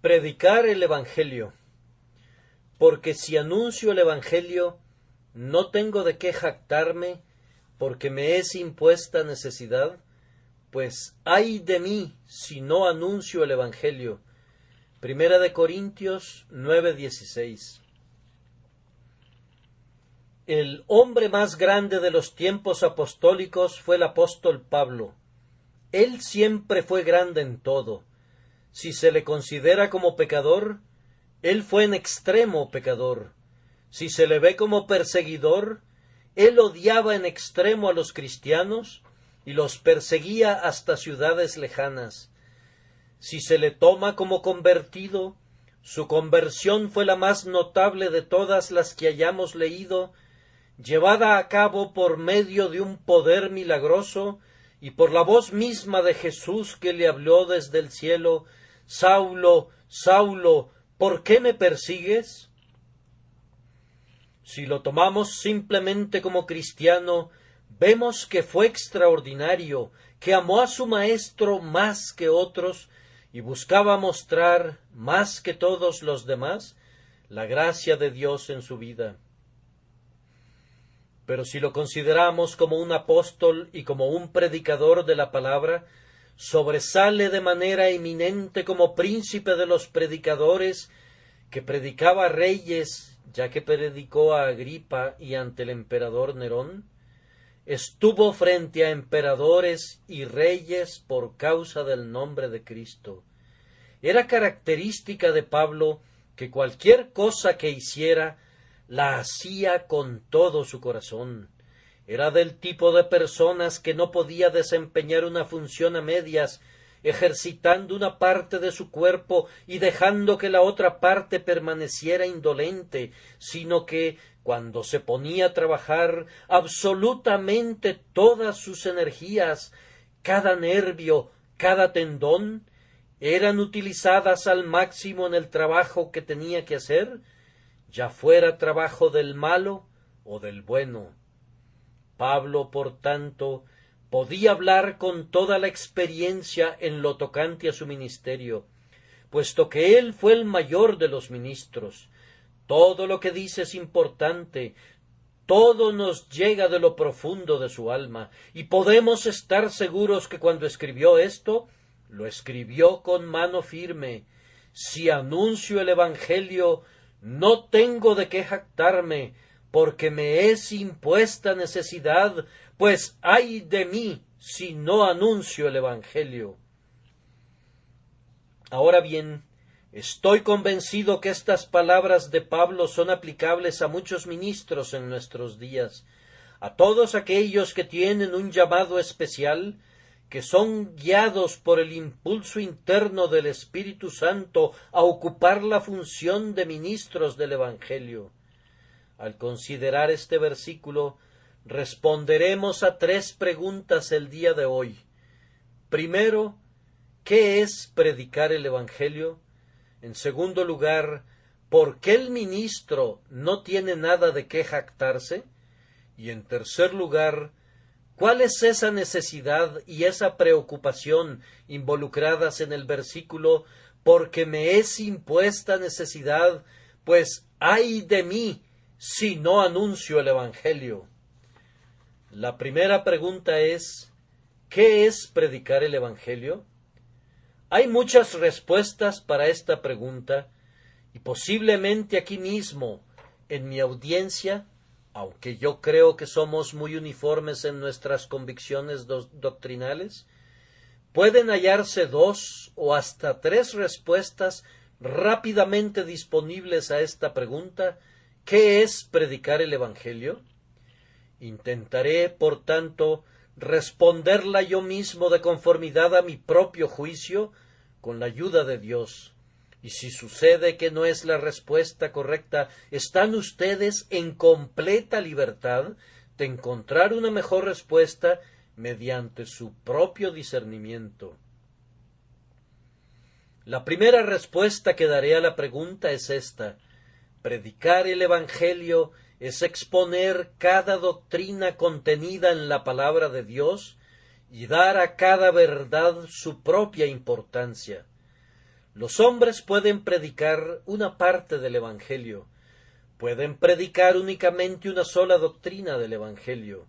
Predicar el Evangelio. Porque si anuncio el Evangelio, no tengo de qué jactarme, porque me es impuesta necesidad, pues ay de mí si no anuncio el Evangelio. Primera de Corintios 9:16. El hombre más grande de los tiempos apostólicos fue el apóstol Pablo. Él siempre fue grande en todo. Si se le considera como pecador, él fue en extremo pecador. Si se le ve como perseguidor, él odiaba en extremo a los cristianos y los perseguía hasta ciudades lejanas. Si se le toma como convertido, su conversión fue la más notable de todas las que hayamos leído, llevada a cabo por medio de un poder milagroso y por la voz misma de Jesús que le habló desde el cielo: Saulo, Saulo, ¿por qué me persigues? Si lo tomamos simplemente como cristiano, vemos que fue extraordinario, que amó a su maestro más que otros y buscaba mostrar, más que todos los demás, la gracia de Dios en su vida. Pero si lo consideramos como un apóstol y como un predicador de la palabra, sobresale de manera eminente como príncipe de los predicadores, que predicaba a reyes, ya que predicó a Agripa y ante el emperador Nerón. Estuvo frente a emperadores y reyes por causa del nombre de Cristo. Era característica de Pablo que cualquier cosa que hiciera la hacía con todo su corazón. Era del tipo de personas que no podía desempeñar una función a medias, ejercitando una parte de su cuerpo y dejando que la otra parte permaneciera indolente, sino que, cuando se ponía a trabajar, absolutamente todas sus energías, cada nervio, cada tendón, eran utilizadas al máximo en el trabajo que tenía que hacer, ya fuera trabajo del malo o del bueno. Pablo, por tanto, podía hablar con toda la experiencia en lo tocante a su ministerio, puesto que él fue el mayor de los ministros. Todo lo que dice es importante, todo nos llega de lo profundo de su alma, y podemos estar seguros que cuando escribió esto, lo escribió con mano firme. Si anuncio el Evangelio, no tengo de qué jactarme, porque me es impuesta necesidad, pues ay de mí si no anuncio el Evangelio. Ahora bien, estoy convencido que estas palabras de Pablo son aplicables a muchos ministros en nuestros días, a todos aquellos que tienen un llamado especial, que son guiados por el impulso interno del Espíritu Santo a ocupar la función de ministros del Evangelio. Al considerar este versículo, responderemos a 3 preguntas el día de hoy. Primero, ¿qué es predicar el Evangelio? En segundo lugar, ¿por qué el ministro no tiene nada de qué jactarse? Y en tercer lugar, ¿cuál es esa necesidad y esa preocupación involucradas en el versículo? Porque me es impuesta necesidad, pues ay de mí si no anuncio el Evangelio. La primera pregunta es, ¿qué es predicar el Evangelio? Hay muchas respuestas para esta pregunta, y posiblemente aquí mismo, en mi audiencia, aunque yo creo que somos muy uniformes en nuestras convicciones doctrinales, pueden hallarse 2 o hasta 3 respuestas rápidamente disponibles a esta pregunta: ¿qué es predicar el Evangelio? Intentaré, por tanto, responderla yo mismo de conformidad a mi propio juicio, con la ayuda de Dios. Y si sucede que no es la respuesta correcta, están ustedes en completa libertad de encontrar una mejor respuesta mediante su propio discernimiento. La primera respuesta que daré a la pregunta es esta: predicar el Evangelio es exponer cada doctrina contenida en la palabra de Dios y dar a cada verdad su propia importancia. Los hombres pueden predicar una parte del Evangelio, pueden predicar únicamente una sola doctrina del Evangelio.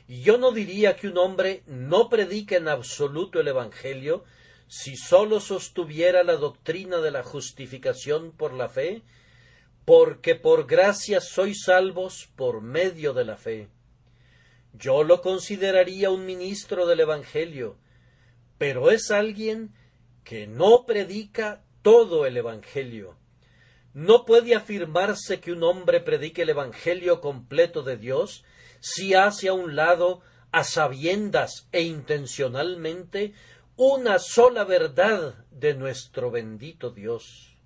Y yo no diría que un hombre no predica en absoluto el Evangelio si sólo sostuviera la doctrina de la justificación por la fe, porque por gracia sois salvos por medio de la fe. Yo lo consideraría un ministro del Evangelio, pero es alguien que no predica todo el Evangelio. No puede afirmarse que un hombre predique el Evangelio completo de Dios si hace a un lado, a sabiendas e intencionalmente, una sola verdad de nuestro bendito Dios.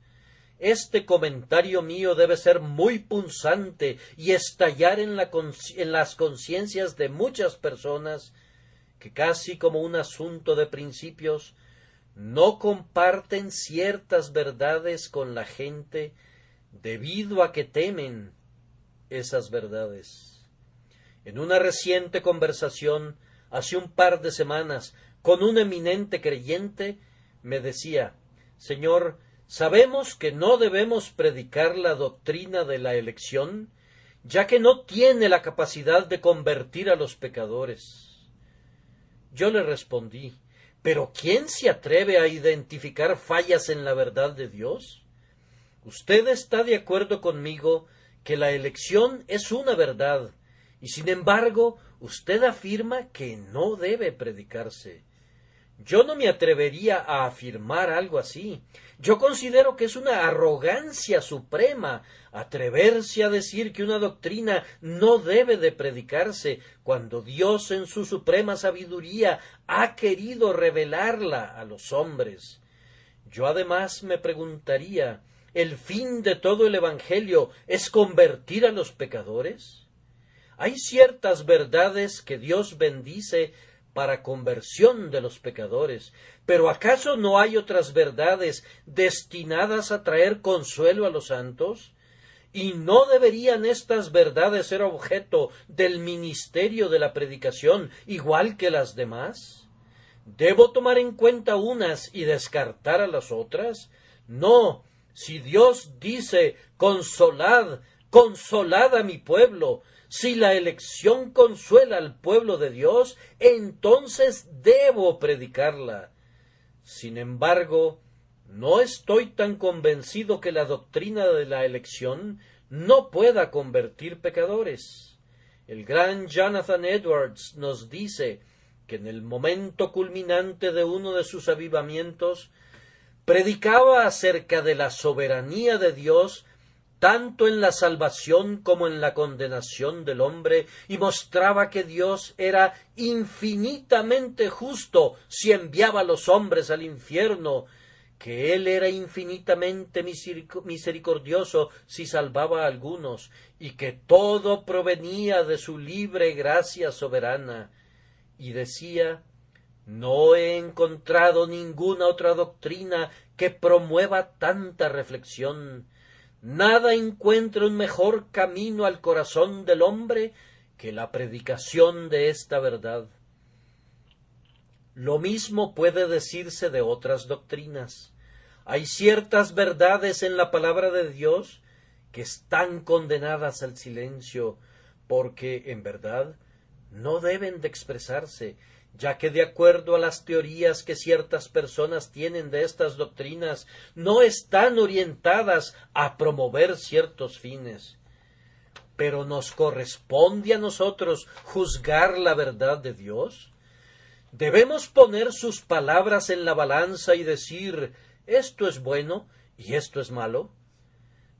Este comentario mío debe ser muy punzante y estallar en las conciencias de muchas personas que, casi como un asunto de principios, no comparten ciertas verdades con la gente debido a que temen esas verdades. En una reciente conversación, hace un par de semanas, con un eminente creyente, me decía: Señor, sabemos que no debemos predicar la doctrina de la elección, ya que no tiene la capacidad de convertir a los pecadores. Yo le respondí: ¿pero quién se atreve a identificar fallas en la verdad de Dios? Usted está de acuerdo conmigo que la elección es una verdad, y sin embargo usted afirma que no debe predicarse. Yo no me atrevería a afirmar algo así. Yo considero que es una arrogancia suprema atreverse a decir que una doctrina no debe de predicarse cuando Dios en su suprema sabiduría ha querido revelarla a los hombres. Yo además me preguntaría, ¿el fin de todo el Evangelio es convertir a los pecadores? Hay ciertas verdades que Dios bendice para conversión de los pecadores, pero ¿acaso no hay otras verdades destinadas a traer consuelo a los santos? ¿Y no deberían estas verdades ser objeto del ministerio de la predicación igual que las demás? ¿Debo tomar en cuenta unas y descartar a las otras? No, si Dios dice: consolad, consolad a mi pueblo, si la elección consuela al pueblo de Dios, entonces debo predicarla. Sin embargo, no estoy tan convencido que la doctrina de la elección no pueda convertir pecadores. El gran Jonathan Edwards nos dice que en el momento culminante de uno de sus avivamientos predicaba acerca de la soberanía de Dios tanto en la salvación como en la condenación del hombre, y mostraba que Dios era infinitamente justo si enviaba a los hombres al infierno, que Él era infinitamente misericordioso si salvaba a algunos, y que todo provenía de su libre gracia soberana. Y decía: no he encontrado ninguna otra doctrina que promueva tanta reflexión. Nada encuentra un mejor camino al corazón del hombre que la predicación de esta verdad. Lo mismo puede decirse de otras doctrinas. Hay ciertas verdades en la palabra de Dios que están condenadas al silencio, porque, en verdad, no deben de expresarse, ya que de acuerdo a las teorías que ciertas personas tienen de estas doctrinas, no están orientadas a promover ciertos fines. Pero ¿nos corresponde a nosotros juzgar la verdad de Dios? ¿Debemos poner sus palabras en la balanza y decir: esto es bueno y esto es malo?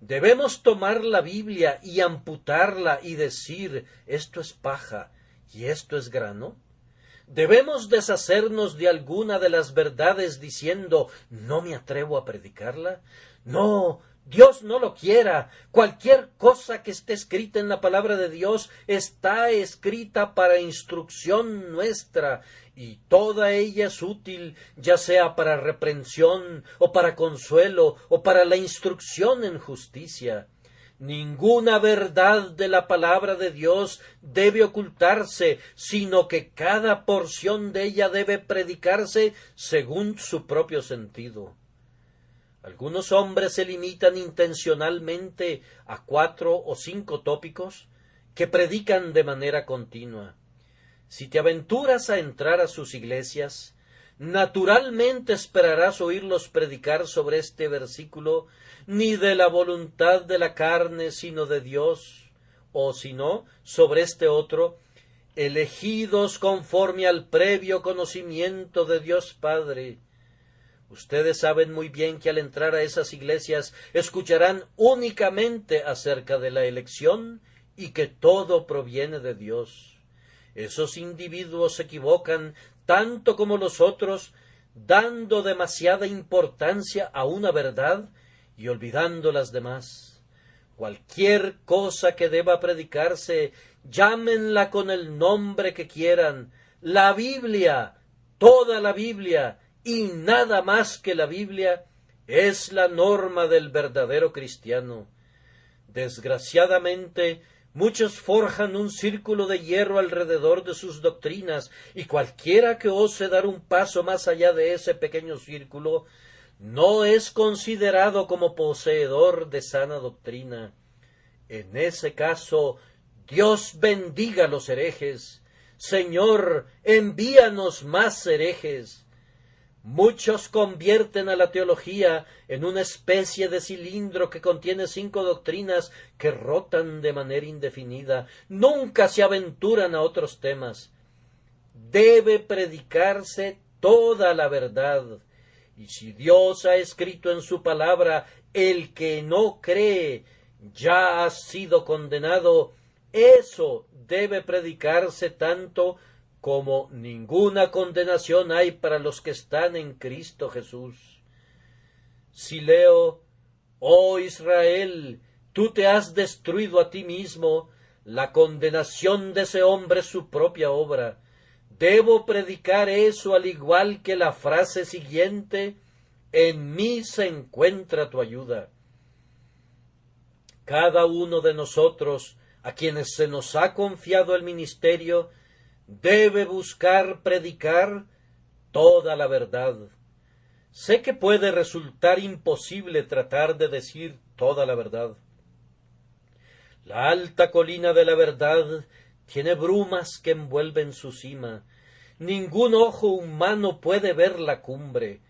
¿Debemos tomar la Biblia y amputarla y decir: esto es paja y esto es grano? ¿Debemos deshacernos de alguna de las verdades diciendo: no me atrevo a predicarla? No, Dios no lo quiera. Cualquier cosa que esté escrita en la palabra de Dios está escrita para instrucción nuestra, y toda ella es útil, ya sea para reprensión, o para consuelo, o para la instrucción en justicia. Ninguna verdad de la palabra de Dios debe ocultarse, sino que cada porción de ella debe predicarse según su propio sentido. Algunos hombres se limitan intencionalmente a 4 o 5 tópicos que predican de manera continua. Si te aventuras a entrar a sus iglesias, naturalmente esperarás oírlos predicar sobre este versículo, ni de la voluntad de la carne, sino de Dios, o si no, sobre este otro, elegidos conforme al previo conocimiento de Dios Padre. Ustedes saben muy bien que al entrar a esas iglesias escucharán únicamente acerca de la elección y que todo proviene de Dios. Esos individuos se equivocan tanto como los otros, dando demasiada importancia a una verdad y olvidando las demás. Cualquier cosa que deba predicarse, llámenla con el nombre que quieran. La Biblia, toda la Biblia, y nada más que la Biblia, es la norma del verdadero cristiano. Desgraciadamente, muchos forjan un círculo de hierro alrededor de sus doctrinas, y cualquiera que ose dar un paso más allá de ese pequeño círculo, no es considerado como poseedor de sana doctrina. En ese caso, Dios bendiga a los herejes. Señor, envíanos más herejes. Muchos convierten a la teología en una especie de cilindro que contiene 5 doctrinas que rotan de manera indefinida. Nunca se aventuran a otros temas. Debe predicarse toda la verdad. Y si Dios ha escrito en su palabra, el que no cree ya ha sido condenado, eso debe predicarse tanto como ninguna condenación hay para los que están en Cristo Jesús. Si leo, oh Israel, tú te has destruido a ti mismo, la condenación de ese hombre es su propia obra. Debo predicar eso al igual que la frase siguiente, en mí se encuentra tu ayuda. Cada uno de nosotros, a quienes se nos ha confiado el ministerio, debe buscar predicar toda la verdad. Sé que puede resultar imposible tratar de decir toda la verdad. La alta colina de la verdad tiene brumas que envuelven su cima. Ningún ojo humano puede ver la cumbre.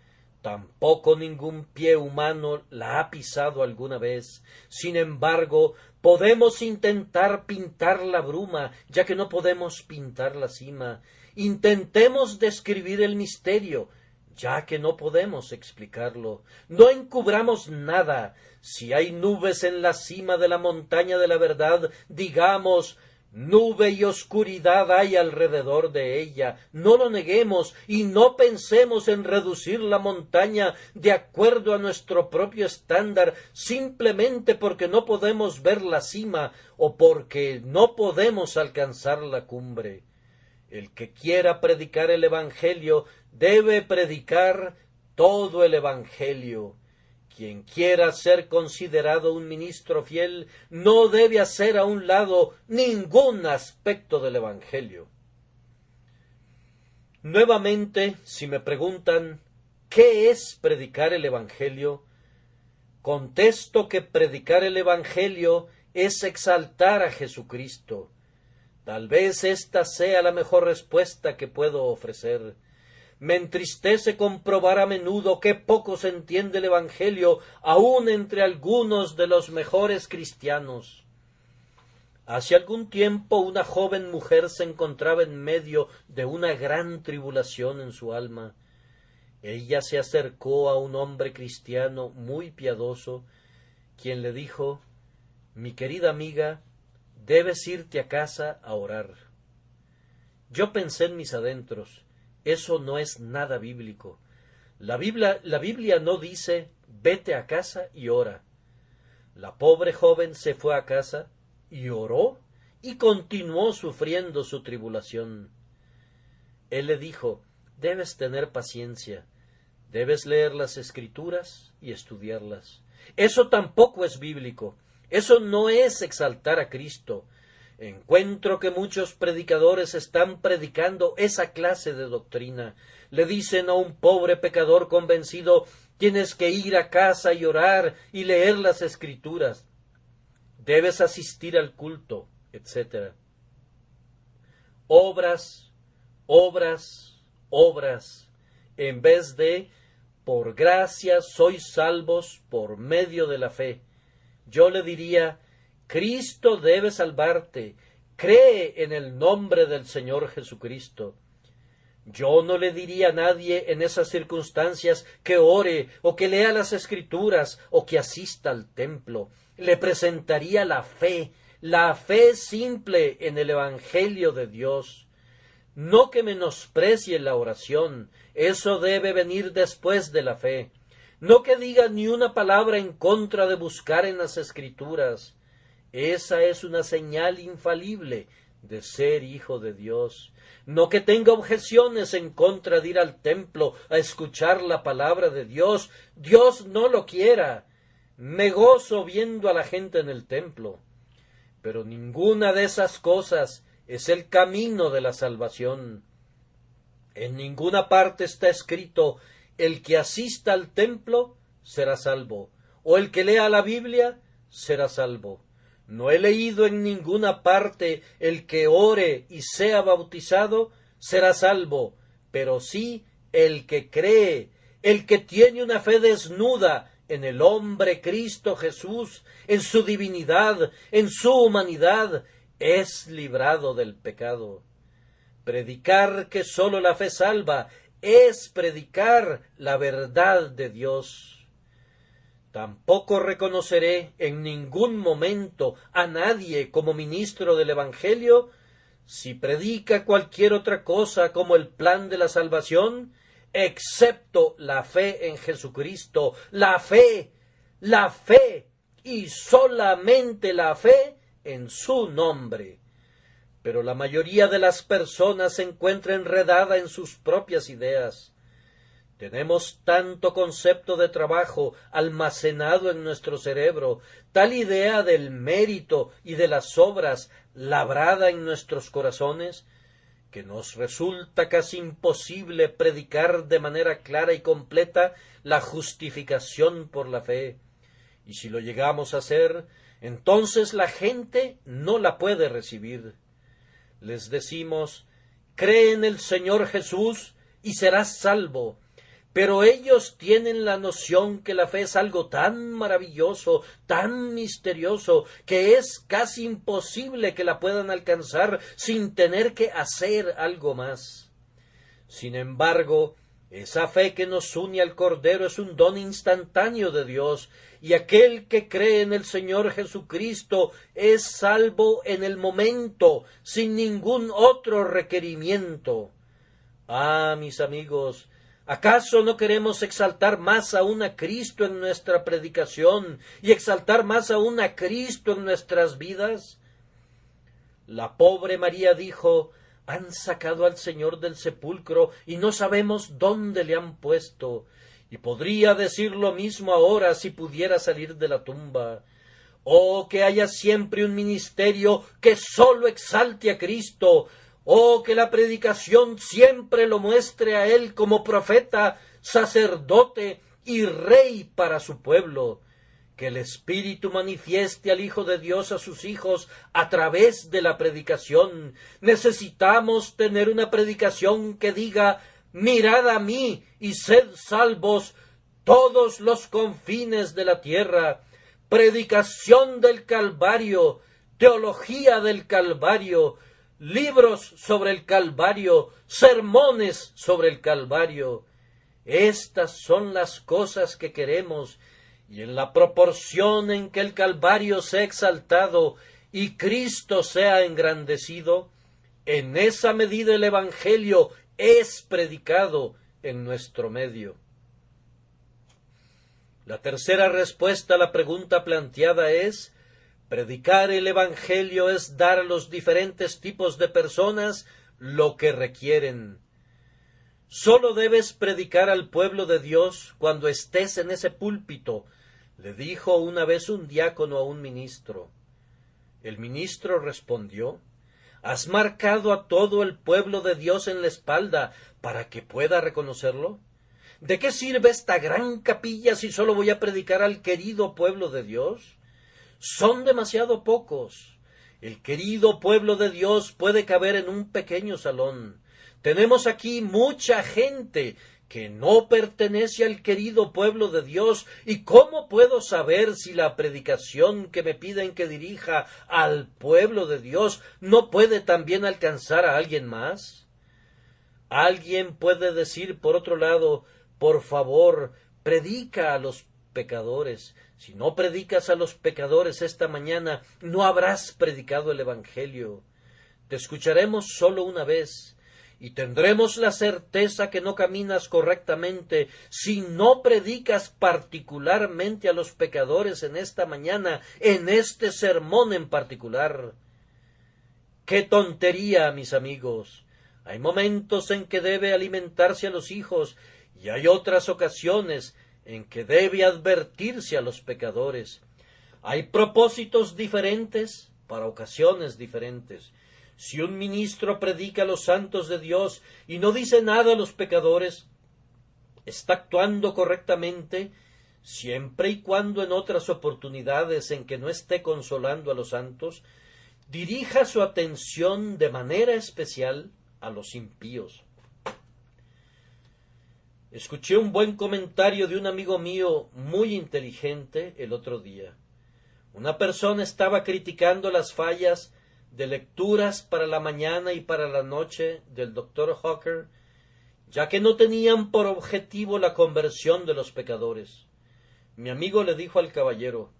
Tampoco ningún pie humano la ha pisado alguna vez. Sin embargo, podemos intentar pintar la bruma, ya que no podemos pintar la cima. Intentemos describir el misterio, ya que no podemos explicarlo. No encubramos nada. Si hay nubes en la cima de la montaña de la verdad, digamos, nube y oscuridad hay alrededor de ella. No lo neguemos y no pensemos en reducir la montaña de acuerdo a nuestro propio estándar, simplemente porque no podemos ver la cima o porque no podemos alcanzar la cumbre. El que quiera predicar el Evangelio debe predicar todo el Evangelio. Quien quiera ser considerado un ministro fiel no debe hacer a un lado ningún aspecto del Evangelio. Nuevamente, si me preguntan ¿qué es predicar el Evangelio?, contesto que predicar el Evangelio es exaltar a Jesucristo. Tal vez esta sea la mejor respuesta que puedo ofrecer. Me entristece comprobar a menudo que poco se entiende el Evangelio, aun entre algunos de los mejores cristianos. Hace algún tiempo una joven mujer se encontraba en medio de una gran tribulación en su alma. Ella se acercó a un hombre cristiano muy piadoso, quien le dijo: «Mi querida amiga, debes irte a casa a orar». Yo pensé en mis adentros, eso no es nada bíblico. La Biblia no dice «vete a casa y ora». La pobre joven se fue a casa y oró y continuó sufriendo su tribulación. Él le dijo: «Debes tener paciencia, debes leer las Escrituras y estudiarlas». Eso tampoco es bíblico, eso no es exaltar a Cristo. Encuentro que muchos predicadores están predicando esa clase de doctrina. Le dicen a un pobre pecador convencido tienes que ir a casa y orar y leer las Escrituras, debes asistir al culto, etc. Obras, obras, obras, en vez de por gracia sois salvos por medio de la fe. Yo le diría, Cristo debe salvarte, cree en el nombre del Señor Jesucristo. Yo no le diría a nadie en esas circunstancias que ore o que lea las Escrituras o que asista al templo. Le presentaría la fe simple en el Evangelio de Dios. No que menosprecie la oración, eso debe venir después de la fe. No que diga ni una palabra en contra de buscar en las Escrituras. Esa es una señal infalible de ser hijo de Dios. No que tenga objeciones en contra de ir al templo a escuchar la palabra de Dios. Dios no lo quiera. Me gozo viendo a la gente en el templo. Pero ninguna de esas cosas es el camino de la salvación. En ninguna parte está escrito, el que asista al templo será salvo, o el que lea la Biblia será salvo. No he leído en ninguna parte, el que ore y sea bautizado será salvo, pero sí el que cree, el que tiene una fe desnuda en el hombre Cristo Jesús, en su divinidad, en su humanidad, es librado del pecado. Predicar que sólo la fe salva es predicar la verdad de Dios. Tampoco reconoceré en ningún momento a nadie como ministro del Evangelio si predica cualquier otra cosa como el plan de la salvación, excepto la fe en Jesucristo, la fe y solamente la fe en su nombre. Pero la mayoría de las personas se encuentra enredada en sus propias ideas. Tenemos tanto concepto de trabajo almacenado en nuestro cerebro, tal idea del mérito y de las obras labrada en nuestros corazones, que nos resulta casi imposible predicar de manera clara y completa la justificación por la fe. Y si lo llegamos a hacer, entonces la gente no la puede recibir. Les decimos, cree en el Señor Jesús y serás salvo. Pero ellos tienen la noción que la fe es algo tan maravilloso, tan misterioso, que es casi imposible que la puedan alcanzar sin tener que hacer algo más. Sin embargo, esa fe que nos une al Cordero es un don instantáneo de Dios, y aquel que cree en el Señor Jesucristo es salvo en el momento, sin ningún otro requerimiento. Ah, mis amigos, ¿acaso no queremos exaltar más aún a Cristo en nuestra predicación y exaltar más aún a Cristo en nuestras vidas? La pobre María dijo, han sacado al Señor del sepulcro y no sabemos dónde le han puesto. Y podría decir lo mismo ahora si pudiera salir de la tumba. Oh, que haya siempre un ministerio que sólo exalte a Cristo. Oh, que la predicación siempre lo muestre a Él como profeta, sacerdote y rey para su pueblo. Que el Espíritu manifieste al Hijo de Dios a sus hijos a través de la predicación. Necesitamos tener una predicación que diga, mirad a mí y sed salvos todos los confines de la tierra. Predicación del Calvario, teología del Calvario, libros sobre el Calvario, sermones sobre el Calvario. Estas son las cosas que queremos, y en la proporción en que el Calvario sea exaltado y Cristo sea engrandecido, en esa medida el Evangelio es predicado en nuestro medio. La tercera respuesta a la pregunta planteada es: predicar el Evangelio es dar a los diferentes tipos de personas lo que requieren. Solo debes predicar al pueblo de Dios cuando estés en ese púlpito, le dijo una vez un diácono a un ministro. El ministro respondió: ¿has marcado a todo el pueblo de Dios en la espalda para que pueda reconocerlo? ¿De qué sirve esta gran capilla si solo voy a predicar al querido pueblo de Dios? Son demasiado pocos. El querido pueblo de Dios puede caber en un pequeño salón. Tenemos aquí mucha gente que no pertenece al querido pueblo de Dios. ¿Y cómo puedo saber si la predicación que me piden que dirija al pueblo de Dios no puede también alcanzar a alguien más? Alguien puede decir, por otro lado, por favor, predica a los pecadores. Si no predicas a los pecadores esta mañana, no habrás predicado el Evangelio. Te escucharemos solo una vez, y tendremos la certeza que no caminas correctamente si no predicas particularmente a los pecadores en esta mañana, en este sermón en particular. ¡Qué tontería, mis amigos! Hay momentos en que debe alimentarse a los hijos, y hay otras ocasiones en que debe advertirse a los pecadores. Hay propósitos diferentes para ocasiones diferentes. Si un ministro predica a los santos de Dios y no dice nada a los pecadores, está actuando correctamente siempre y cuando en otras oportunidades en que no esté consolando a los santos, dirija su atención de manera especial a los impíos. Escuché un buen comentario de un amigo mío muy inteligente el otro día. Una persona estaba criticando las fallas de lecturas para la mañana y para la noche del Dr. Hawker, ya que no tenían por objetivo la conversión de los pecadores. Mi amigo le dijo al caballero: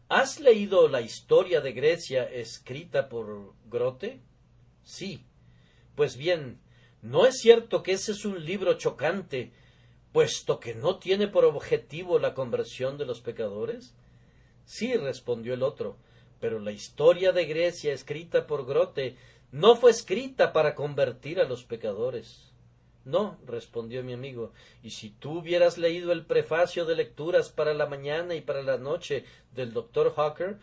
¿Has leído la historia de Grecia escrita por Grote? Sí. Pues bien, ¿no es cierto que ese es un libro chocante, puesto que no tiene por objetivo la conversión de los pecadores? Sí, respondió el otro, pero la historia de Grecia escrita por Grote no fue escrita para convertir a los pecadores. No, respondió mi amigo, y si tú hubieras leído el prefacio de lecturas para la mañana y para la noche del Dr. Hawker,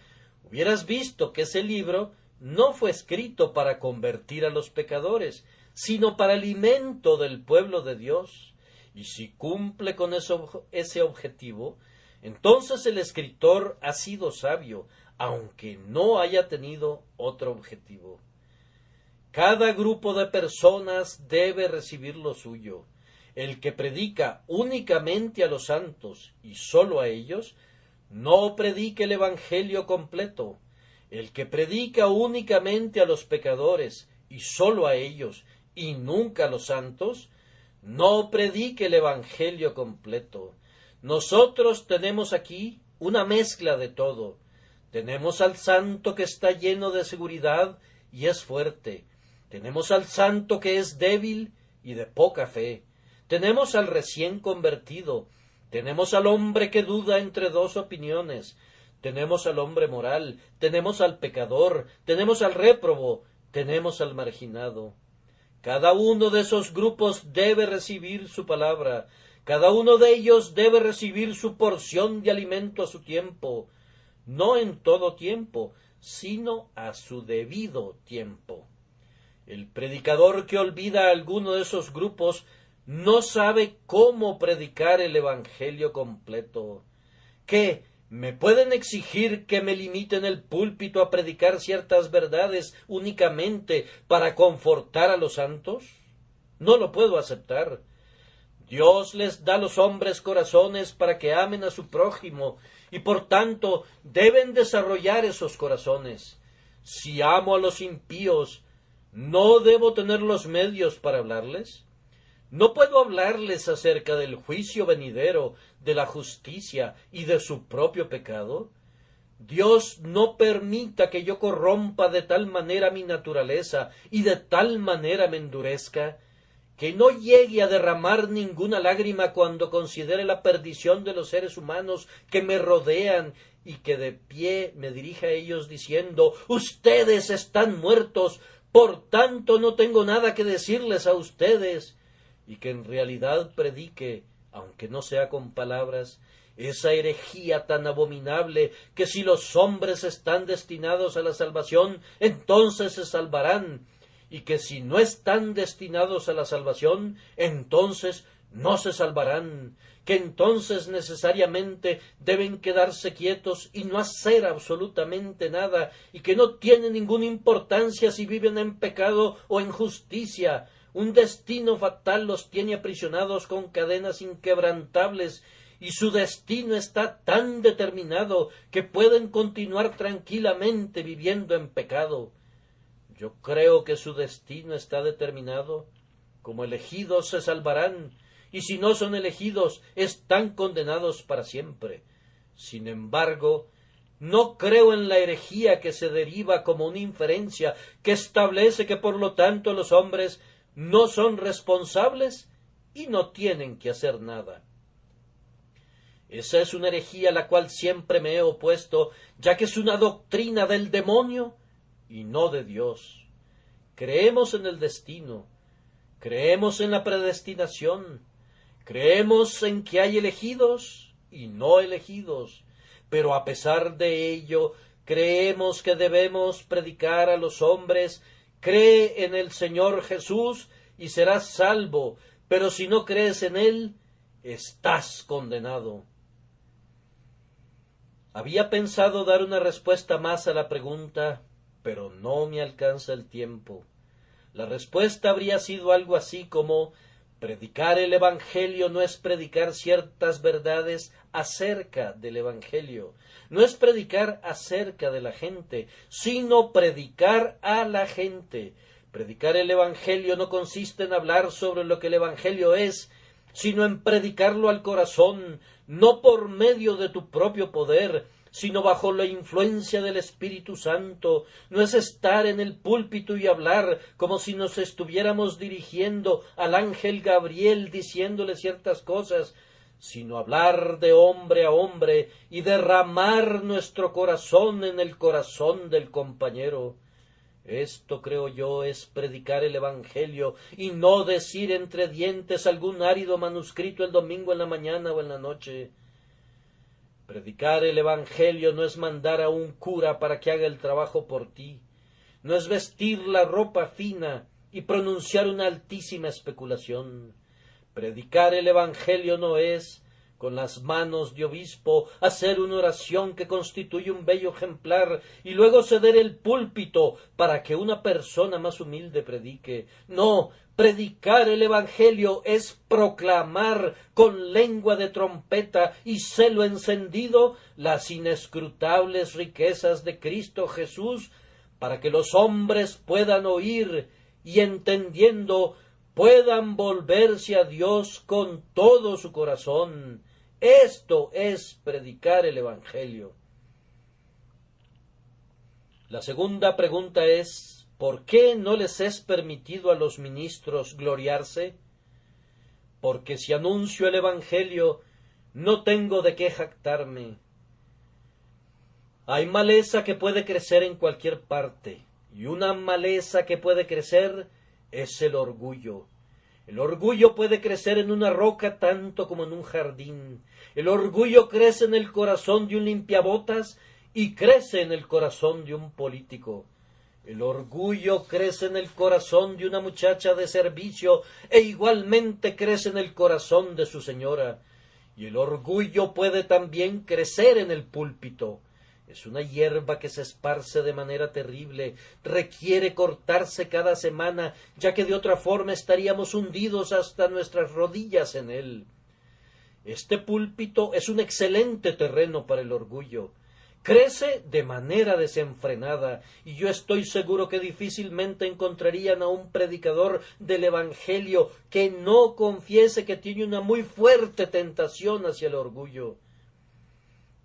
hubieras visto que ese libro no fue escrito para convertir a los pecadores, sino para alimento del pueblo de Dios. Y si cumple con ese objetivo, entonces el escritor ha sido sabio, aunque no haya tenido otro objetivo. Cada grupo de personas debe recibir lo suyo. El que predica únicamente a los santos y sólo a ellos, no predica el Evangelio completo. El que predica únicamente a los pecadores y sólo a ellos y nunca a los santos, no predica el Evangelio completo. Nosotros tenemos aquí una mezcla de todo. Tenemos al santo que está lleno de seguridad y es fuerte. Tenemos al santo que es débil y de poca fe. Tenemos al recién convertido. Tenemos al hombre que duda entre dos opiniones. Tenemos al hombre moral. Tenemos al pecador. Tenemos al réprobo. Tenemos al marginado. Cada uno de esos grupos debe recibir su palabra. Cada uno de ellos debe recibir su porción de alimento a su tiempo. No en todo tiempo, sino a su debido tiempo. El predicador que olvida a alguno de esos grupos no sabe cómo predicar el Evangelio completo. ¿Qué? ¿Me pueden exigir que me limite en el púlpito a predicar ciertas verdades únicamente para confortar a los santos? No lo puedo aceptar. Dios les da a los hombres corazones para que amen a su prójimo, y por tanto deben desarrollar esos corazones. Si amo a los impíos, ¿no debo tener los medios para hablarles? ¿No puedo hablarles acerca del juicio venidero, de la justicia y de su propio pecado? Dios no permita que yo corrompa de tal manera mi naturaleza y de tal manera me endurezca, que no llegue a derramar ninguna lágrima cuando considere la perdición de los seres humanos que me rodean y que de pie me dirija a ellos diciendo: ustedes están muertos, por tanto no tengo nada que decirles a ustedes, y que en realidad predique, aunque no sea con palabras, esa herejía tan abominable que si los hombres están destinados a la salvación, entonces se salvarán, y que si no están destinados a la salvación, entonces no se salvarán, que entonces necesariamente deben quedarse quietos y no hacer absolutamente nada, y que no tiene ninguna importancia si viven en pecado o en justicia. Un destino fatal los tiene aprisionados con cadenas inquebrantables, y su destino está tan determinado que pueden continuar tranquilamente viviendo en pecado. Yo creo que su destino está determinado. Como elegidos se salvarán, y si no son elegidos, están condenados para siempre. Sin embargo, no creo en la herejía que se deriva como una inferencia, que establece que por lo tanto los hombres no son responsables y no tienen que hacer nada. Esa es una herejía a la cual siempre me he opuesto, ya que es una doctrina del demonio y no de Dios. Creemos en el destino, creemos en la predestinación, creemos en que hay elegidos y no elegidos, pero a pesar de ello, creemos que debemos predicar a los hombres: cree en el Señor Jesús y serás salvo, pero si no crees en Él, estás condenado. Había pensado dar una respuesta más a la pregunta, pero no me alcanza el tiempo. La respuesta habría sido algo así como: predicar el Evangelio no es predicar ciertas verdades acerca del Evangelio, no es predicar acerca de la gente, sino predicar a la gente. Predicar el Evangelio no consiste en hablar sobre lo que el Evangelio es, sino en predicarlo al corazón, no por medio de tu propio poder, sino bajo la influencia del Espíritu Santo. No es estar en el púlpito y hablar como si nos estuviéramos dirigiendo al ángel Gabriel diciéndole ciertas cosas, sino hablar de hombre a hombre y derramar nuestro corazón en el corazón del compañero. Esto, creo yo, es predicar el Evangelio y no decir entre dientes algún árido manuscrito el domingo en la mañana o en la noche. Predicar el Evangelio no es mandar a un cura para que haga el trabajo por ti, no es vestir la ropa fina y pronunciar una altísima especulación. Predicar el Evangelio no es, con las manos de obispo, hacer una oración que constituye un bello ejemplar y luego ceder el púlpito para que una persona más humilde predique. No, predicar el Evangelio es proclamar con lengua de trompeta y celo encendido las inescrutables riquezas de Cristo Jesús, para que los hombres puedan oír y, entendiendo, puedan volverse a Dios con todo su corazón. Esto es predicar el Evangelio. La segunda pregunta es: ¿por qué no les es permitido a los ministros gloriarse? Porque si anuncio el Evangelio, no tengo de qué jactarme. Hay maleza que puede crecer en cualquier parte, y una maleza que puede crecer es el orgullo. El orgullo puede crecer en una roca tanto como en un jardín. El orgullo crece en el corazón de un limpiabotas y crece en el corazón de un político. El orgullo crece en el corazón de una muchacha de servicio e igualmente crece en el corazón de su señora. Y el orgullo puede también crecer en el púlpito. Es una hierba que se esparce de manera terrible, requiere cortarse cada semana, ya que de otra forma estaríamos hundidos hasta nuestras rodillas en él. Este púlpito es un excelente terreno para el orgullo. Crece de manera desenfrenada, y yo estoy seguro que difícilmente encontrarían a un predicador del Evangelio que no confiese que tiene una muy fuerte tentación hacia el orgullo.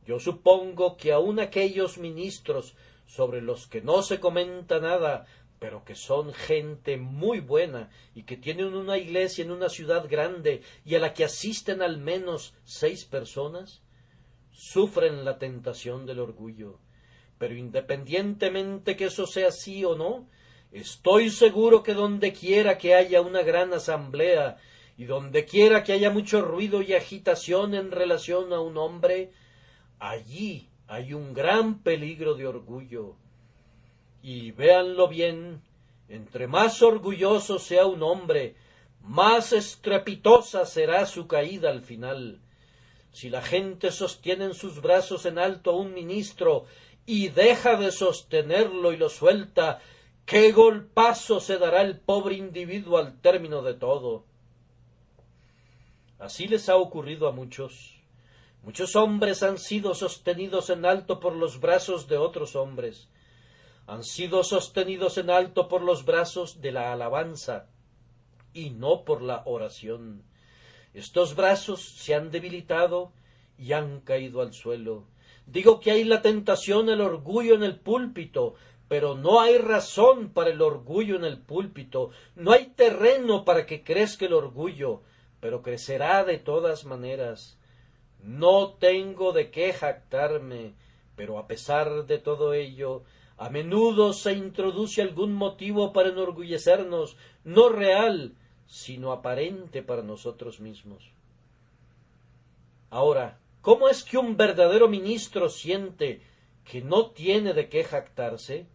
Yo supongo que aun aquellos ministros sobre los que no se comenta nada, pero que son gente muy buena y que tienen una iglesia en una ciudad grande y a la que asisten al menos 6 personas, sufren la tentación del orgullo. Pero independientemente que eso sea así o no, estoy seguro que donde quiera que haya una gran asamblea y donde quiera que haya mucho ruido y agitación en relación a un hombre, allí hay un gran peligro de orgullo. Y véanlo bien, entre más orgulloso sea un hombre, más estrepitosa será su caída al final. Si la gente sostiene en sus brazos en alto a un ministro y deja de sostenerlo y lo suelta, qué golpazo se dará el pobre individuo al término de todo. Así les ha ocurrido a muchos. Muchos hombres han sido sostenidos en alto por los brazos de otros hombres. Han sido sostenidos en alto por los brazos de la alabanza y no por la oración. Estos brazos se han debilitado y han caído al suelo. Digo que hay la tentación, el orgullo en el púlpito, pero no hay razón para el orgullo en el púlpito. No hay terreno para que crezca el orgullo, pero crecerá de todas maneras. No tengo de qué jactarme, pero a pesar de todo ello, a menudo se introduce algún motivo para enorgullecernos, no real, sino aparente para nosotros mismos. Ahora, ¿cómo es que un verdadero ministro siente que no tiene de qué jactarse?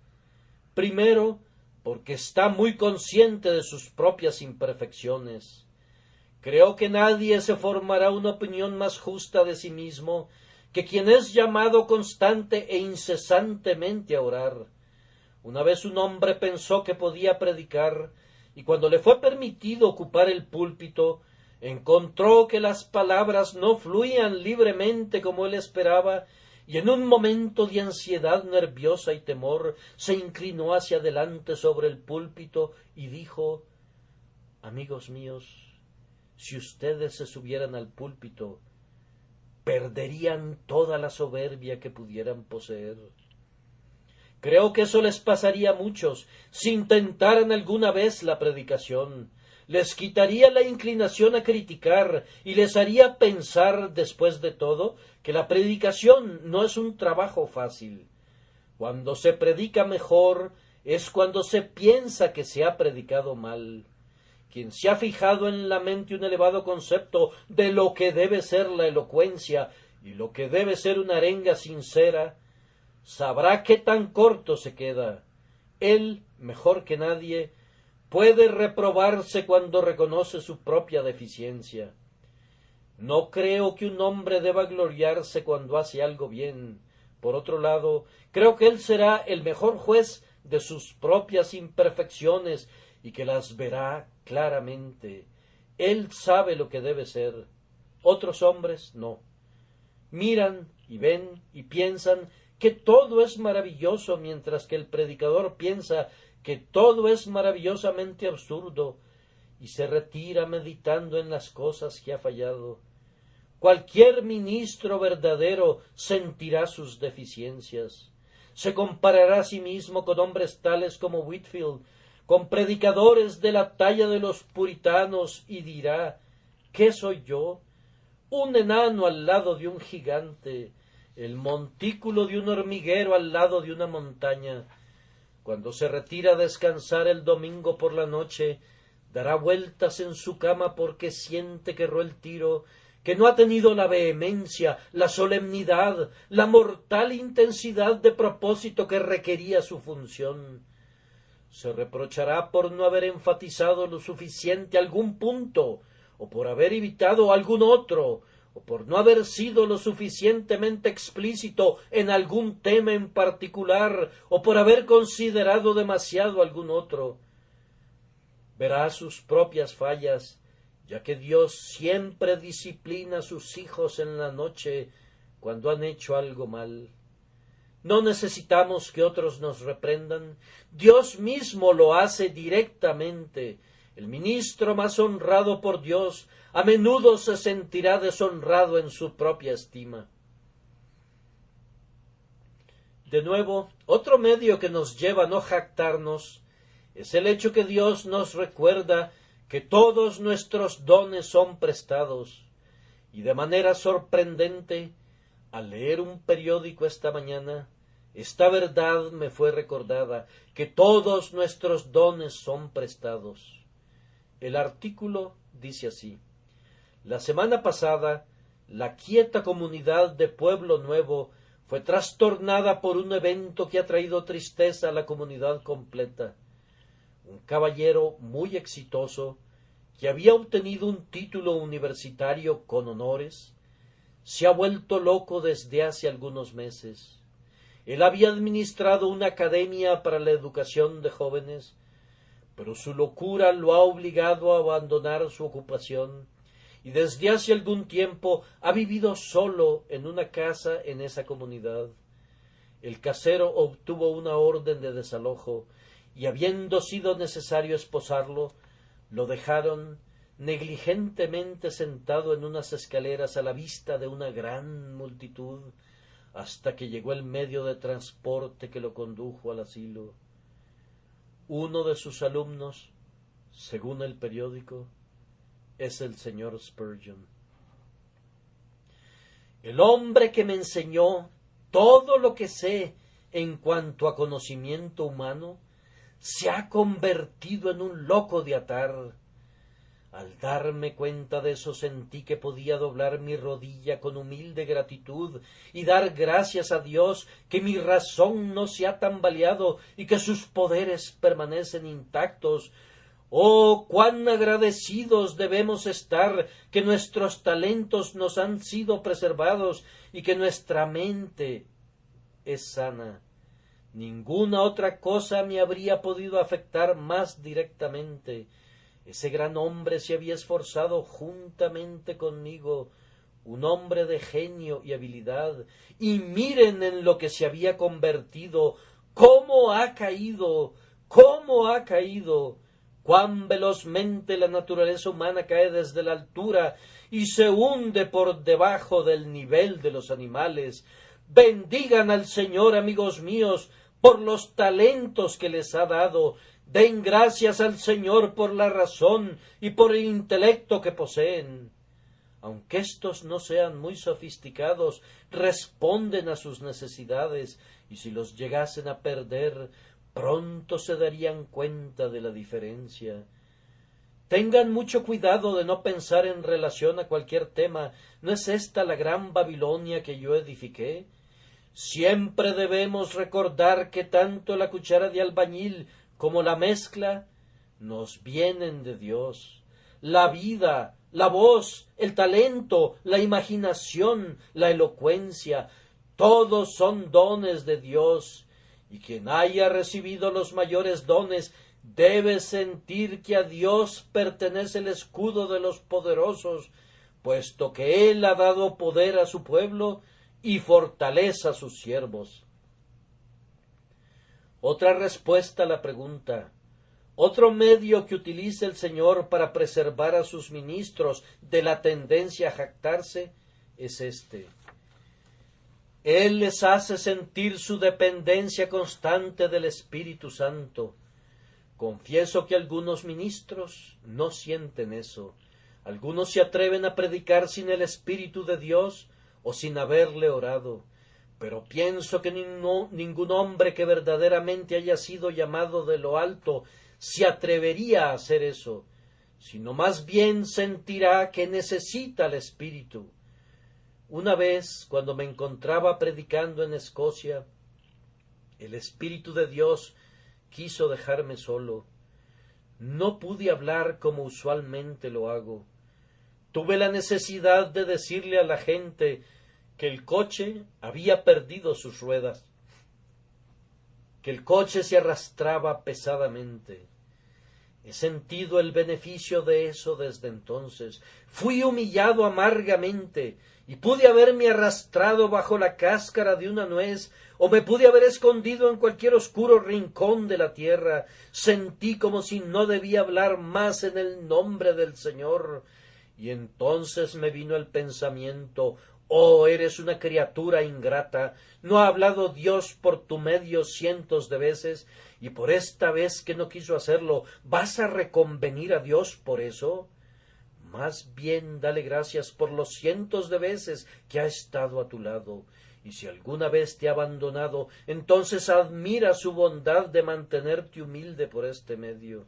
Primero, porque está muy consciente de sus propias imperfecciones. Creo que nadie se formará una opinión más justa de sí mismo que quien es llamado constante e incesantemente a orar. Una vez un hombre pensó que podía predicar, y cuando le fue permitido ocupar el púlpito, encontró que las palabras no fluían libremente como él esperaba, y en un momento de ansiedad nerviosa y temor se inclinó hacia adelante sobre el púlpito y dijo: «Amigos míos, si ustedes se subieran al púlpito, perderían toda la soberbia que pudieran poseer». Creo que eso les pasaría a muchos si intentaran alguna vez la predicación. Les quitaría la inclinación a criticar y les haría pensar, después de todo, que la predicación no es un trabajo fácil. Cuando se predica mejor es cuando se piensa que se ha predicado mal. Quien se ha fijado en la mente un elevado concepto de lo que debe ser la elocuencia y lo que debe ser una arenga sincera, sabrá qué tan corto se queda. Él, mejor que nadie, puede reprobarse cuando reconoce su propia deficiencia. No creo que un hombre deba gloriarse cuando hace algo bien. Por otro lado, creo que él será el mejor juez de sus propias imperfecciones y que las verá claramente. Él sabe lo que debe ser. Otros hombres no. Miran y ven y piensan que todo es maravilloso, mientras que el predicador piensa que todo es maravillosamente absurdo y se retira meditando en las cosas que ha fallado. Cualquier ministro verdadero sentirá sus deficiencias. Se comparará a sí mismo con hombres tales como Whitefield, con predicadores de la talla de los puritanos, y dirá: ¿qué soy yo? Un enano al lado de un gigante, el montículo de un hormiguero al lado de una montaña. Cuando se retira a descansar el domingo por la noche, dará vueltas en su cama porque siente que erró el tiro, que no ha tenido la vehemencia, la solemnidad, la mortal intensidad de propósito que requería su función. Se reprochará por no haber enfatizado lo suficiente algún punto, o por haber evitado algún otro, o por no haber sido lo suficientemente explícito en algún tema en particular, o por haber considerado demasiado algún otro. Verá sus propias fallas, ya que Dios siempre disciplina a sus hijos en la noche cuando han hecho algo mal. No necesitamos que otros nos reprendan. Dios mismo lo hace directamente. El ministro más honrado por Dios a menudo se sentirá deshonrado en su propia estima. De nuevo, otro medio que nos lleva a no jactarnos es el hecho que Dios nos recuerda que todos nuestros dones son prestados. Y de manera sorprendente, al leer un periódico esta mañana, esta verdad me fue recordada, que todos nuestros dones son prestados. El artículo dice así: la semana pasada, la quieta comunidad de Pueblo Nuevo fue trastornada por un evento que ha traído tristeza a la comunidad completa. Un caballero muy exitoso, que había obtenido un título universitario con honores, se ha vuelto loco desde hace algunos meses. Él había administrado una academia para la educación de jóvenes, pero su locura lo ha obligado a abandonar su ocupación y desde hace algún tiempo ha vivido solo en una casa en esa comunidad. El casero obtuvo una orden de desalojo y, habiendo sido necesario esposarlo, lo dejaron negligentemente sentado en unas escaleras a la vista de una gran multitud, hasta que llegó el medio de transporte que lo condujo al asilo. Uno de sus alumnos, según el periódico, es el señor Spurgeon. El hombre que me enseñó todo lo que sé en cuanto a conocimiento humano se ha convertido en un loco de atar. Al darme cuenta de eso sentí que podía doblar mi rodilla con humilde gratitud y dar gracias a Dios que mi razón no se ha tambaleado y que sus poderes permanecen intactos. Oh, cuán agradecidos debemos estar que nuestros talentos nos han sido preservados y que nuestra mente es sana. Ninguna otra cosa me habría podido afectar más directamente. Ese gran hombre se había esforzado juntamente conmigo, un hombre de genio y habilidad, y miren en lo que se había convertido, cómo ha caído, cuán velozmente la naturaleza humana cae desde la altura y se hunde por debajo del nivel de los animales. Bendigan al Señor, amigos míos, por los talentos que les ha dado. Den gracias al Señor por la razón y por el intelecto que poseen. Aunque estos no sean muy sofisticados, responden a sus necesidades, y si los llegasen a perder, pronto se darían cuenta de la diferencia. Tengan mucho cuidado de no pensar en relación a cualquier tema. ¿No es esta la gran Babilonia que yo edifiqué? Siempre debemos recordar que tanto la cuchara de albañil como la mezcla nos vienen de Dios. La vida, la voz, el talento, la imaginación, la elocuencia, todos son dones de Dios, y quien haya recibido los mayores dones debe sentir que a Dios pertenece el escudo de los poderosos, puesto que Él ha dado poder a su pueblo y fortaleza a sus siervos. Otra respuesta a la pregunta, otro medio que utiliza el Señor para preservar a sus ministros de la tendencia a jactarse, es este. Él les hace sentir su dependencia constante del Espíritu Santo. Confieso que algunos ministros no sienten eso. Algunos se atreven a predicar sin el Espíritu de Dios o sin haberle orado. Pero pienso que ningún hombre que verdaderamente haya sido llamado de lo alto se atrevería a hacer eso, sino más bien sentirá que necesita el Espíritu. Una vez, cuando me encontraba predicando en Escocia, el Espíritu de Dios quiso dejarme solo. No pude hablar como usualmente lo hago. Tuve la necesidad de decirle a la gente que el coche había perdido sus ruedas, que el coche se arrastraba pesadamente. He sentido el beneficio de eso desde entonces. Fui humillado amargamente y pude haberme arrastrado bajo la cáscara de una nuez o me pude haber escondido en cualquier oscuro rincón de la tierra. Sentí como si no debía hablar más en el nombre del Señor. Y entonces me vino el pensamiento: oh, eres una criatura ingrata, ¿no ha hablado Dios por tu medio cientos de veces? Y por esta vez que no quiso hacerlo, ¿vas a reconvenir a Dios por eso? Más bien dale gracias por los cientos de veces que ha estado a tu lado. Y si alguna vez te ha abandonado, entonces admira su bondad de mantenerte humilde por este medio.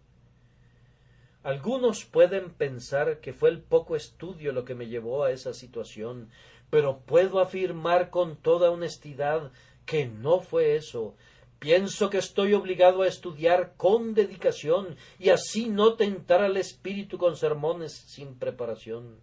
Algunos pueden pensar que fue el poco estudio lo que me llevó a esa situación, pero puedo afirmar con toda honestidad que no fue eso. Pienso que estoy obligado a estudiar con dedicación y así no tentar al espíritu con sermones sin preparación.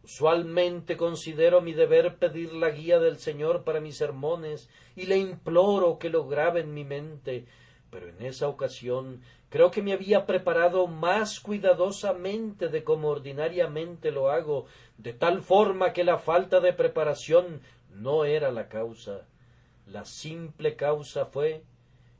Usualmente considero mi deber pedir la guía del Señor para mis sermones y le imploro que lo grabe en mi mente, pero en esa ocasión creo que me había preparado más cuidadosamente de como ordinariamente lo hago, de tal forma que la falta de preparación no era la causa. La simple causa fue: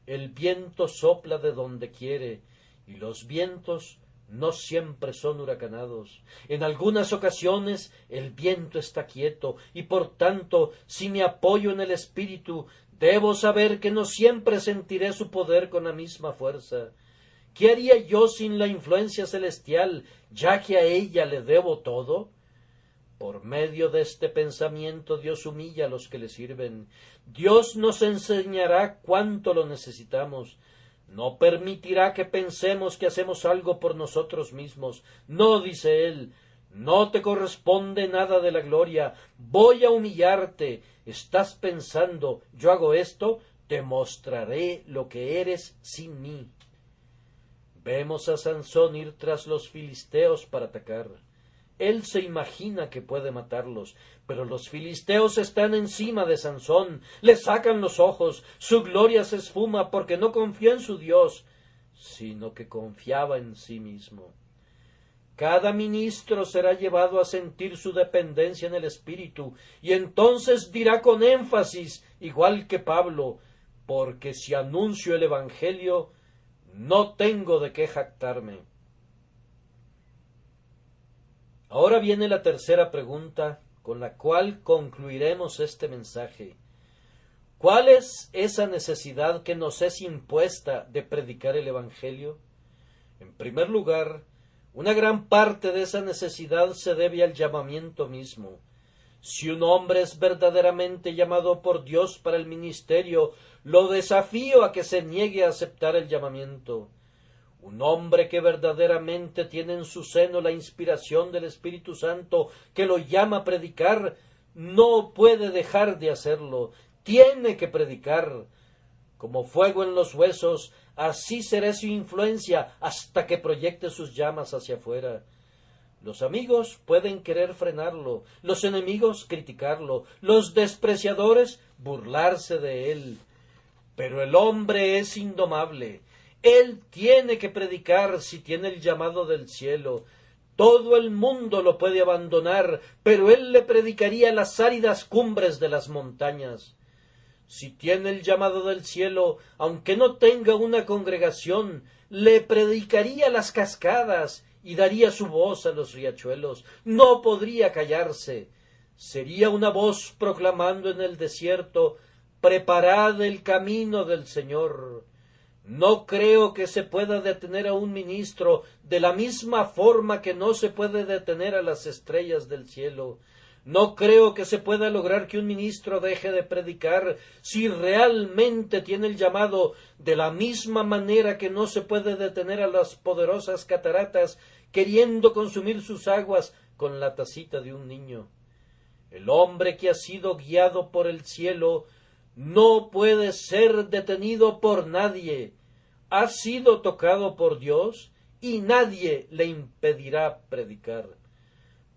el viento sopla de donde quiere, y los vientos no siempre son huracanados. En algunas ocasiones el viento está quieto, y por tanto, si me apoyo en el espíritu, debo saber que no siempre sentiré su poder con la misma fuerza. ¿Qué haría yo sin la influencia celestial, ya que a ella le debo todo? Por medio de este pensamiento Dios humilla a los que le sirven. Dios nos enseñará cuánto lo necesitamos. No permitirá que pensemos que hacemos algo por nosotros mismos. No, dice Él, no te corresponde nada de la gloria. Voy a humillarte. ¿Estás pensando, yo hago esto? Te mostraré lo que eres sin mí. Vemos a Sansón ir tras los filisteos para atacar. Él se imagina que puede matarlos, pero los filisteos están encima de Sansón, le sacan los ojos, su gloria se esfuma porque no confió en su Dios, sino que confiaba en sí mismo. Cada ministro será llevado a sentir su dependencia en el Espíritu, y entonces dirá con énfasis, igual que Pablo, porque si anuncio el Evangelio, no tengo de qué jactarme. Ahora viene la tercera pregunta, con la cual concluiremos este mensaje. ¿Cuál es esa necesidad que nos es impuesta de predicar el Evangelio? En primer lugar, una gran parte de esa necesidad se debe al llamamiento mismo. Si un hombre es verdaderamente llamado por Dios para el ministerio, lo desafío a que se niegue a aceptar el llamamiento. Un hombre que verdaderamente tiene en su seno la inspiración del Espíritu Santo que lo llama a predicar, no puede dejar de hacerlo, tiene que predicar. Como fuego en los huesos, así será su influencia hasta que proyecte sus llamas hacia afuera. Los amigos pueden querer frenarlo, los enemigos criticarlo, los despreciadores burlarse de él. Pero el hombre es indomable. Él tiene que predicar si tiene el llamado del cielo. Todo el mundo lo puede abandonar, pero él le predicaría las áridas cumbres de las montañas. Si tiene el llamado del cielo, aunque no tenga una congregación, le predicaría las cascadas y daría su voz a los riachuelos. No podría callarse. Sería una voz proclamando en el desierto: preparad el camino del Señor. No creo que se pueda detener a un ministro de la misma forma que no se puede detener a las estrellas del cielo. No creo que se pueda lograr que un ministro deje de predicar si realmente tiene el llamado, de la misma manera que no se puede detener a las poderosas cataratas queriendo consumir sus aguas con la tacita de un niño. El hombre que ha sido guiado por el cielo no puede ser detenido por nadie. Ha sido tocado por Dios y nadie le impedirá predicar.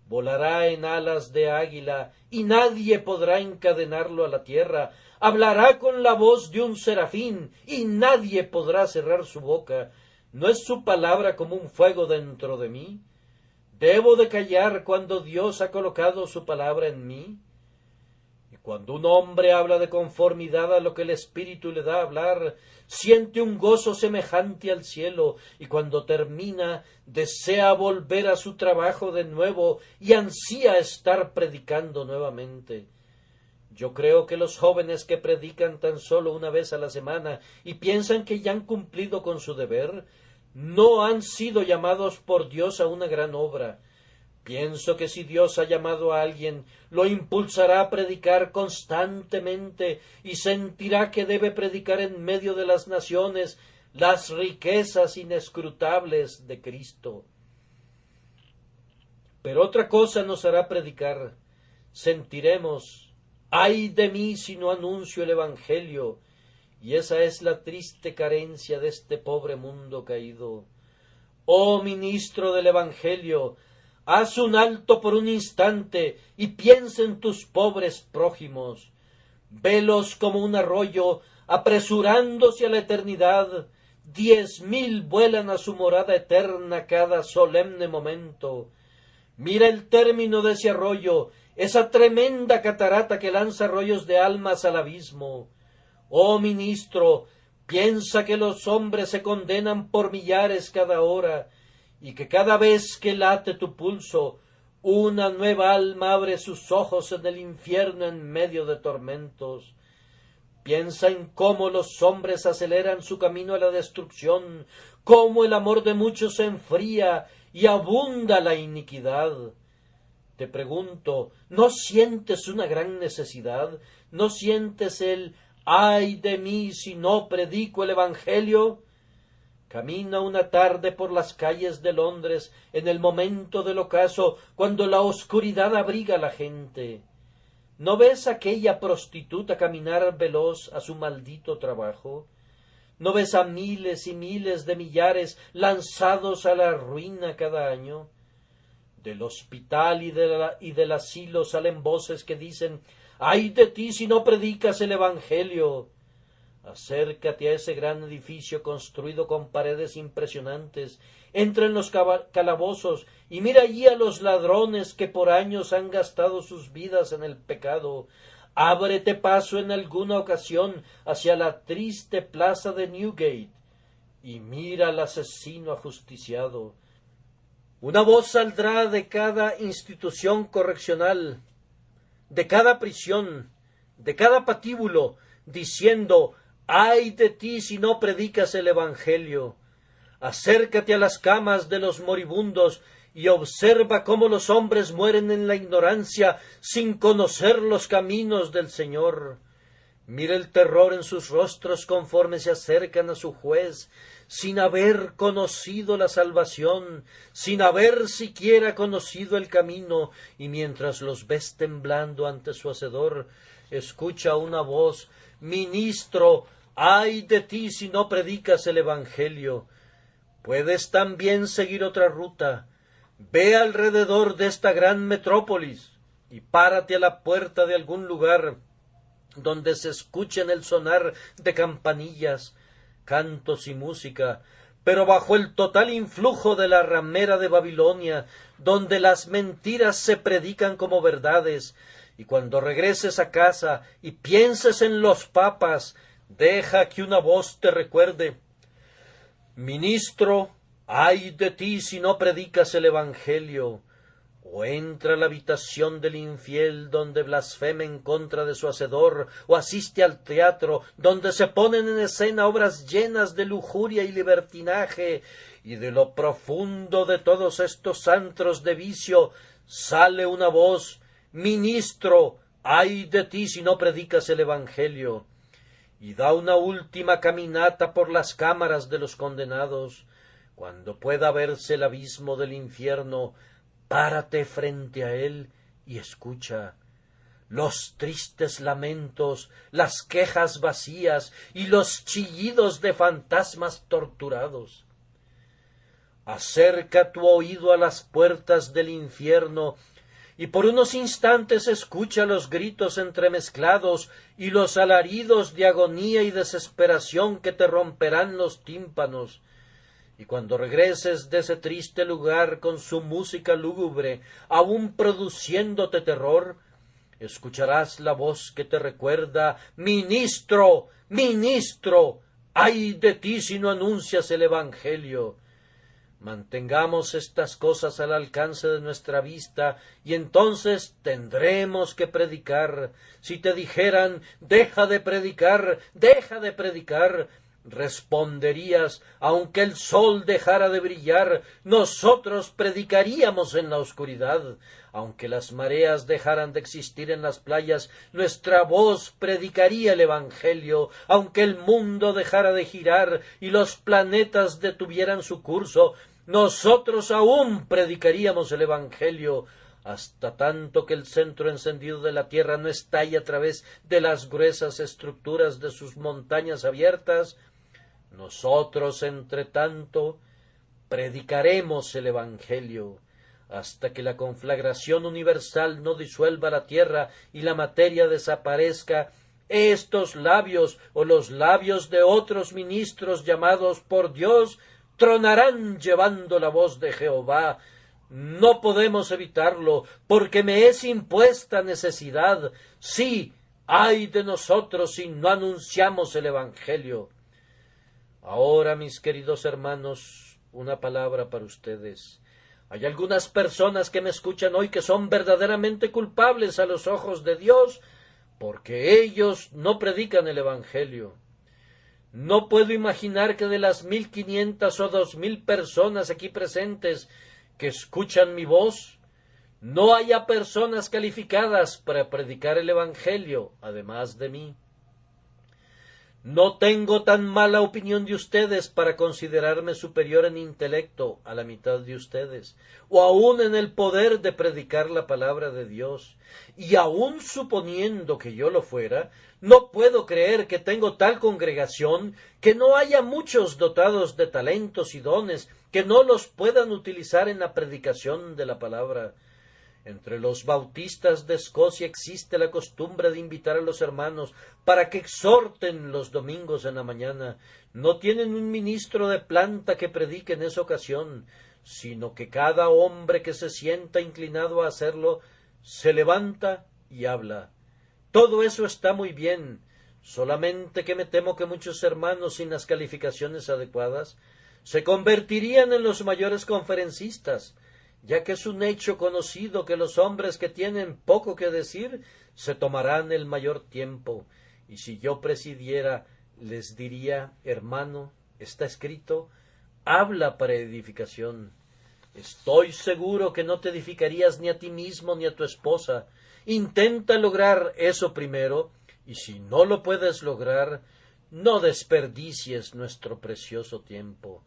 Volará en alas de águila y nadie podrá encadenarlo a la tierra. Hablará con la voz de un serafín y nadie podrá cerrar su boca. ¿No es su palabra como un fuego dentro de mí? ¿Debo de callar cuando Dios ha colocado su palabra en mí? Y cuando un hombre habla de conformidad a lo que el Espíritu le da a hablar, siente un gozo semejante al cielo, y cuando termina, desea volver a su trabajo de nuevo y ansía estar predicando nuevamente. Yo creo que los jóvenes que predican tan solo una vez a la semana y piensan que ya han cumplido con su deber, no han sido llamados por Dios a una gran obra. Pienso que si Dios ha llamado a alguien, lo impulsará a predicar constantemente y sentirá que debe predicar en medio de las naciones las riquezas inescrutables de Cristo. Pero otra cosa nos hará predicar. Sentiremos: ay de mí si no anuncio el Evangelio. y esa es la triste carencia de este pobre mundo caído. Oh ministro del Evangelio, haz un alto por un instante y piensa en tus pobres prójimos. Velos como un arroyo apresurándose a la eternidad. 10,000 vuelan a su morada eterna cada solemne momento. Mira el término de ese arroyo, esa tremenda catarata que lanza arroyos de almas al abismo. Oh ministro, piensa que los hombres se condenan por millares cada hora, y que cada vez que late tu pulso, una nueva alma abre sus ojos en el infierno en medio de tormentos. Piensa en cómo los hombres aceleran su camino a la destrucción, cómo el amor de muchos se enfría y abunda la iniquidad. Te pregunto, ¿no sientes una gran necesidad? ¿No sientes el «ay de mí si no predico el Evangelio»? Camina una tarde por las calles de Londres en el momento del ocaso, cuando la oscuridad abriga a la gente. ¿No ves a aquella prostituta caminar veloz a su maldito trabajo? ¿No ves a miles y miles de millares lanzados a la ruina cada año? Del hospital y del asilo salen voces que dicen «¡ay de ti si no predicas el Evangelio!». Acércate a ese gran edificio construido con paredes impresionantes, entra en los calabozos y mira allí a los ladrones que por años han gastado sus vidas en el pecado. Ábrete paso en alguna ocasión hacia la triste plaza de Newgate y mira al asesino ajusticiado. Una voz saldrá de cada institución correccional, de cada prisión, de cada patíbulo, diciendo «¡ay de ti si no predicas el Evangelio!». Acércate a las camas de los moribundos y observa cómo los hombres mueren en la ignorancia sin conocer los caminos del Señor. Mira el terror en sus rostros conforme se acercan a su juez, sin haber conocido la salvación, sin haber siquiera conocido el camino, y mientras los ves temblando ante su hacedor, escucha una voz «Ministro, ay de ti si no predicas el Evangelio». Puedes también seguir otra ruta. Ve alrededor de esta gran metrópolis y párate a la puerta de algún lugar donde se escuchen el sonar de campanillas, cantos y música, pero bajo el total influjo de la ramera de Babilonia, donde las mentiras se predican como verdades. Y cuando regreses a casa y pienses en los papas, deja que una voz te recuerde: «Ministro, ay de ti si no predicas el Evangelio». O entra a la habitación del infiel donde blasfema en contra de su hacedor, o asiste al teatro donde se ponen en escena obras llenas de lujuria y libertinaje, y de lo profundo de todos estos antros de vicio sale una voz: «Ministro, ay de ti si no predicas el Evangelio». Y da una última caminata por las cámaras de los condenados. Cuando pueda verse el abismo del infierno, párate frente a él y escucha los tristes lamentos, las quejas vacías y los chillidos de fantasmas torturados. Acerca tu oído a las puertas del infierno y por unos instantes escucha los gritos entremezclados y los alaridos de agonía y desesperación que te romperán los tímpanos. Y cuando regreses de ese triste lugar con su música lúgubre, aún produciéndote terror, escucharás la voz que te recuerda: «Ministro, ministro, ay de ti si no anuncias el Evangelio». Mantengamos estas cosas al alcance de nuestra vista y entonces tendremos que predicar. Si te dijeran «deja de predicar, responderías: «aunque el sol dejara de brillar, nosotros predicaríamos en la oscuridad. Aunque las mareas dejaran de existir en las playas, nuestra voz predicaría el Evangelio. Aunque el mundo dejara de girar y los planetas detuvieran su curso, nosotros aún predicaríamos el Evangelio. hasta tanto que el centro encendido de la tierra no estalle a través de las gruesas estructuras de sus montañas abiertas, nosotros, entre tanto, predicaremos el Evangelio, hasta que la conflagración universal no disuelva la tierra y la materia desaparezca. Estos labios o los labios de otros ministros llamados por Dios tronarán llevando la voz de Jehová. No podemos evitarlo, porque me es impuesta necesidad. Sí, ay de nosotros si no anunciamos el Evangelio. Ahora, mis queridos hermanos, una palabra para ustedes. Hay algunas personas que me escuchan hoy que son verdaderamente culpables a los ojos de Dios, porque ellos no predican el Evangelio. No puedo imaginar que de las 1,500 o 2,000 personas aquí presentes que escuchan mi voz, no haya personas calificadas para predicar el Evangelio, además de mí. No tengo tan mala opinión de ustedes para considerarme superior en intelecto a la mitad de ustedes, o aún en el poder de predicar la palabra de Dios. Y aun suponiendo que yo lo fuera, no puedo creer que tengo tal congregación que no haya muchos dotados de talentos y dones que no los puedan utilizar en la predicación de la palabra. Entre los bautistas de Escocia existe la costumbre de invitar a los hermanos para que exhorten los domingos en la mañana. No tienen un ministro de planta que predique en esa ocasión, sino que cada hombre que se sienta inclinado a hacerlo se levanta y habla. Todo eso está muy bien, solamente que me temo que muchos hermanos sin las calificaciones adecuadas se convertirían en los mayores conferencistas, ya que es un hecho conocido que los hombres que tienen poco que decir se tomarán el mayor tiempo. Y si yo presidiera, les diría: hermano, está escrito, habla para edificación. Estoy seguro que no te edificarías ni a ti mismo ni a tu esposa. Intenta lograr eso primero, y si no lo puedes lograr, no desperdicies nuestro precioso tiempo.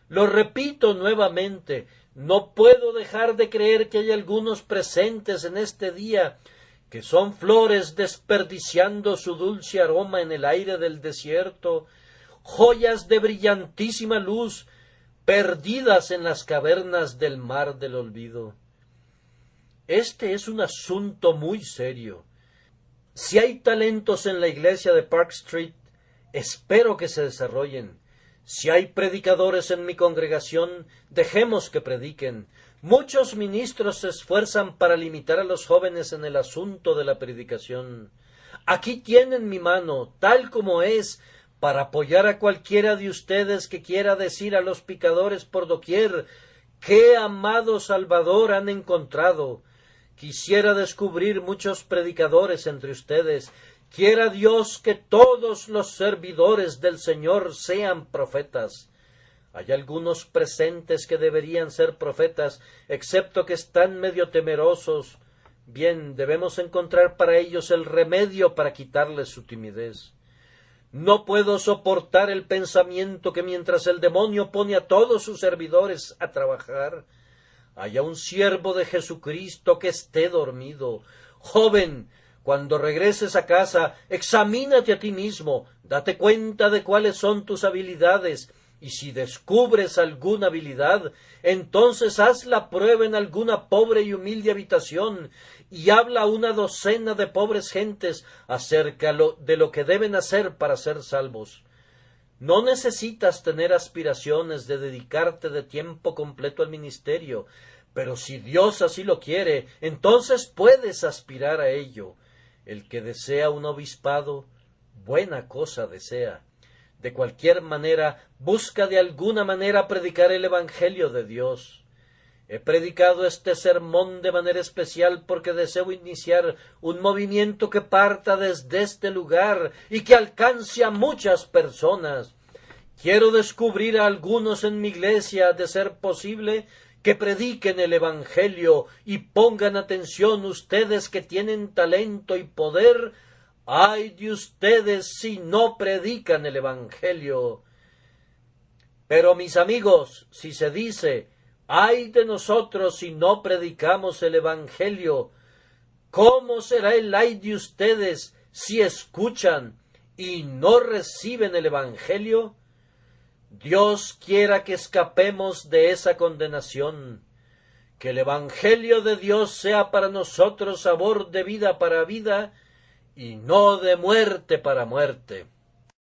Lo repito nuevamente, no puedo dejar de creer que hay algunos presentes en este día que son flores desperdiciando su dulce aroma en el aire del desierto, joyas de brillantísima luz perdidas en las cavernas del mar del olvido. Este es un asunto muy serio. Si hay talentos en la iglesia de Park Street, espero que se desarrollen. Si hay predicadores en mi congregación, dejemos que prediquen. Muchos ministros se esfuerzan para limitar a los jóvenes en el asunto de la predicación. Aquí tienen mi mano, tal como es, para apoyar a cualquiera de ustedes que quiera decir a los pecadores por doquier: ¡qué amado Salvador han encontrado! Quisiera descubrir muchos predicadores entre ustedes. Quiera Dios que todos los servidores del Señor sean profetas. Hay algunos presentes que deberían ser profetas, excepto que están medio temerosos. Bien, debemos encontrar para ellos el remedio para quitarles su timidez. No puedo soportar el pensamiento que mientras el demonio pone a todos sus servidores a trabajar, haya un siervo de Jesucristo que esté dormido. Joven, cuando regreses a casa, examínate a ti mismo, date cuenta de cuáles son tus habilidades, y si descubres alguna habilidad, entonces haz la prueba en alguna pobre y humilde habitación, y habla a una docena de pobres gentes acerca de lo que deben hacer para ser salvos. No necesitas tener aspiraciones de dedicarte de tiempo completo al ministerio, pero si Dios así lo quiere, entonces puedes aspirar a ello. El que desea un obispado, buena cosa desea. De cualquier manera, busca de alguna manera predicar el Evangelio de Dios. He predicado este sermón de manera especial porque deseo iniciar un movimiento que parta desde este lugar y que alcance a muchas personas. Quiero descubrir a algunos en mi iglesia, de ser posible, que prediquen el Evangelio, y pongan atención ustedes que tienen talento y poder. ¡Ay de ustedes si no predican el Evangelio! Pero mis amigos, si se dice ¡Ay de nosotros si no predicamos el Evangelio! ¿Cómo será el ay de ustedes si escuchan y no reciben el Evangelio? Dios quiera que escapemos de esa condenación, que el Evangelio de Dios sea para nosotros sabor de vida para vida y no de muerte para muerte.